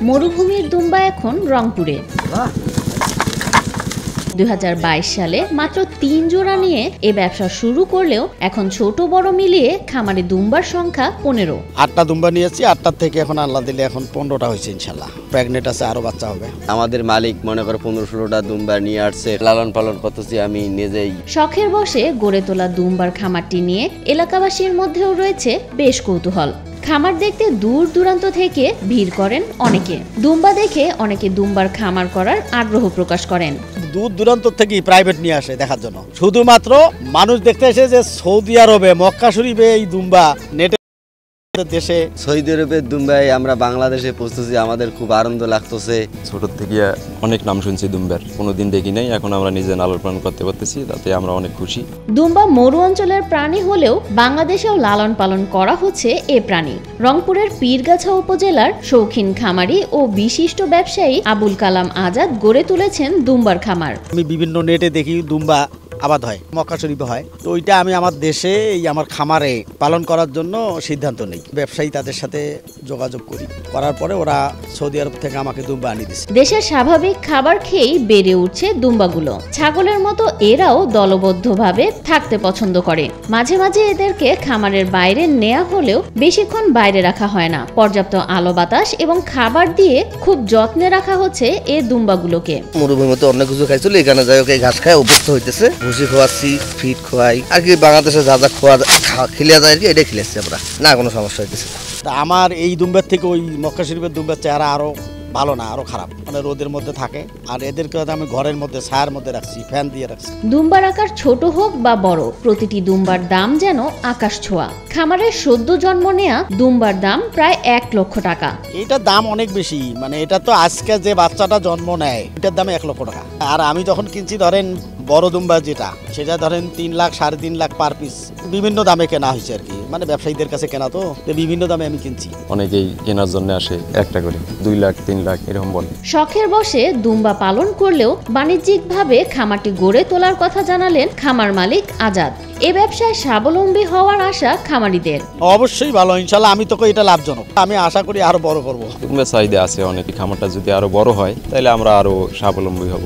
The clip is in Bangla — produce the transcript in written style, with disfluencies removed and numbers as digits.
মরুভূমির দুম্বা এখন রংপুরে। 2022 সালে মাত্র 3 জোড়া নিয়ে এ ব্যবসা শুরু করলেও এখন ছোট বড় মিলিয়ে খামারে দুম্বার সংখ্যা 15। 8টা দুম্বা নিয়েছি, 8টার থেকে এখন আল্লাহ দিলে এখন 15টা হয়েছে ইনশাল্লাহ। প্রেগনেন্ট আছে, আরো বাচ্চা হবে। আমাদের মালিক মনে করে 15-16টা দুম্বা নিয়ে আসছে, লালন পালন করতেছি আমি নিজেই। শখের বসে গড়ে তোলা দুম্বার খামারটি নিয়ে এলাকাবাসীর মধ্যেও রয়েছে বেশ কৌতূহল। খামার দেখতে দূর দূরান্ত থেকে ভিড় করেন অনেকে। দুম্বা দেখে অনেকে দুম্বার খামার করার আগ্রহ প্রকাশ করেন। দূর দূরান্ত থেকে প্রাইভেট নিয়ে আসে দেখার জন্য। শুধুমাত্র মানুষ দেখতে এসে যে সৌদি আরবে মক্কা শরীফে এই দুম্বা নেটে দেশে সৌদি আরবের দুম্বাই আমরা বাংলাদেশে পৌঁছেছি, আমাদের খুব আনন্দ লাগতেছে। ছোট থেকে অনেক নাম শুনছি দুম্বার, কোনোদিন দেখি নাই, এখন আমরা নিজে লালন পালন করতে পারতেছি, তাতে আমরা অনেক খুশি। দুম্বা মরু অঞ্চলের প্রাণী হলেও বাংলাদেশেও লালন পালন করা হচ্ছে এ প্রাণী। রংপুরের পীরগাছা উপজেলার শৌখিন খামারি ও বিশিষ্ট ব্যবসায়ী আবুল কালাম আজাদ গড়ে তুলেছেন দুম্বার খামার। আমি বিভিন্ন নেটে দেখি দুম্বা আবাদ হয়, মক্কা শরীফে হয়। তো ওইটা আমি আমার দেশে এই আমার খামারে পালন করার জন্য সিদ্ধান্ত নেই। ব্যবসায়ী তাদের সাথে যোগাযোগ করার পরে ওরা সৌদি আরব থেকে আমাকে দুম্বা আনিয়ে দিচ্ছে। দেশের স্বাভাবিক খাবার খেয়েই বেড়ে উঠছে দুম্বাগুলো। ছাগলের মতো এরাও দলবদ্ধভাবে থাকতে পছন্দ করে। মাঝে মাঝে এদেরকে খামারের বাইরে নেওয়া হলেও বেশিক্ষণ বাইরে রাখা হয় না। পর্যাপ্ত আলো বাতাস এবং খাবার দিয়ে খুব যত্নে রাখা হচ্ছে এই দুম্বাগুলোকে। মরুভূমিতে অনেক কিছু খাইছিল, এখানে যাই ওকে ঘাস খায় অভ্যস্ত হইতেছে। ভুসি খোয়াচ্ছি, ফিট খোয়াই আর কি, বাংলাদেশে যা যা খেলিয়া যায় আর কি, এটাই খেলেছি আমরা, না কোনো সমস্যা হইতেছে। আমার এই দুম্বার থেকে ওই মক্কা শরীফের দুম্বার চেহারা আরো ভালো না, আরো খারাপ। মানে রোদের মধ্যে থাকে, আর এদেরকে আমি ঘরের মধ্যে ছায়ার মধ্যে রাখছি, ফ্যান দিয়ে রাখছি। দুম্বার আকার ছোট হোক বা বড়, প্রতিটি দুম্বার দাম যেন আকাশ ছোঁয়া। খামারের সদ্য জন্ম নেয়া দুম্বার দাম প্রায় 1 লক্ষ টাকা। এটার দাম অনেক বেশি, মানে এটা তো আজকে যে বাচ্চাটা জন্ম নেয় এটার দাম 1 লক্ষ টাকা। আর আমি যখন কিনছি ধরেন বড় দুম্বা যেটা, সেটা ধরেন 3 লাখ 3.5 লাখ পার পিস। বিভিন্ন দামে কেনা হয়েছে আর কি, মানে ব্যবসায়ীদের কাছে কেনা, তো বিভিন্ন দামে আমি কিনছি। অনেকেই কেনার জন্য আসে একটা করে 2 লাখ 3 লাখ এরকম বলে। শখের বসে দুম্বা পালন করলেও বাণিজ্যিকভাবে খামারটি গড়ে তোলার কথা জানালেন খামার মালিক আজাদ। এ ব্যবসায় স্বাবলম্বী হওয়ার আশা খামারিদের। অবশ্যই ভালো, ইনশাল্লাহ। আমি তোকে এটা লাভজনক, আমি আশা করি আরো বড় করবো। চাহিদা আছে অনেক, খামারটা যদি আরো বড় হয় তাহলে আমরা আরো স্বাবলম্বী হব।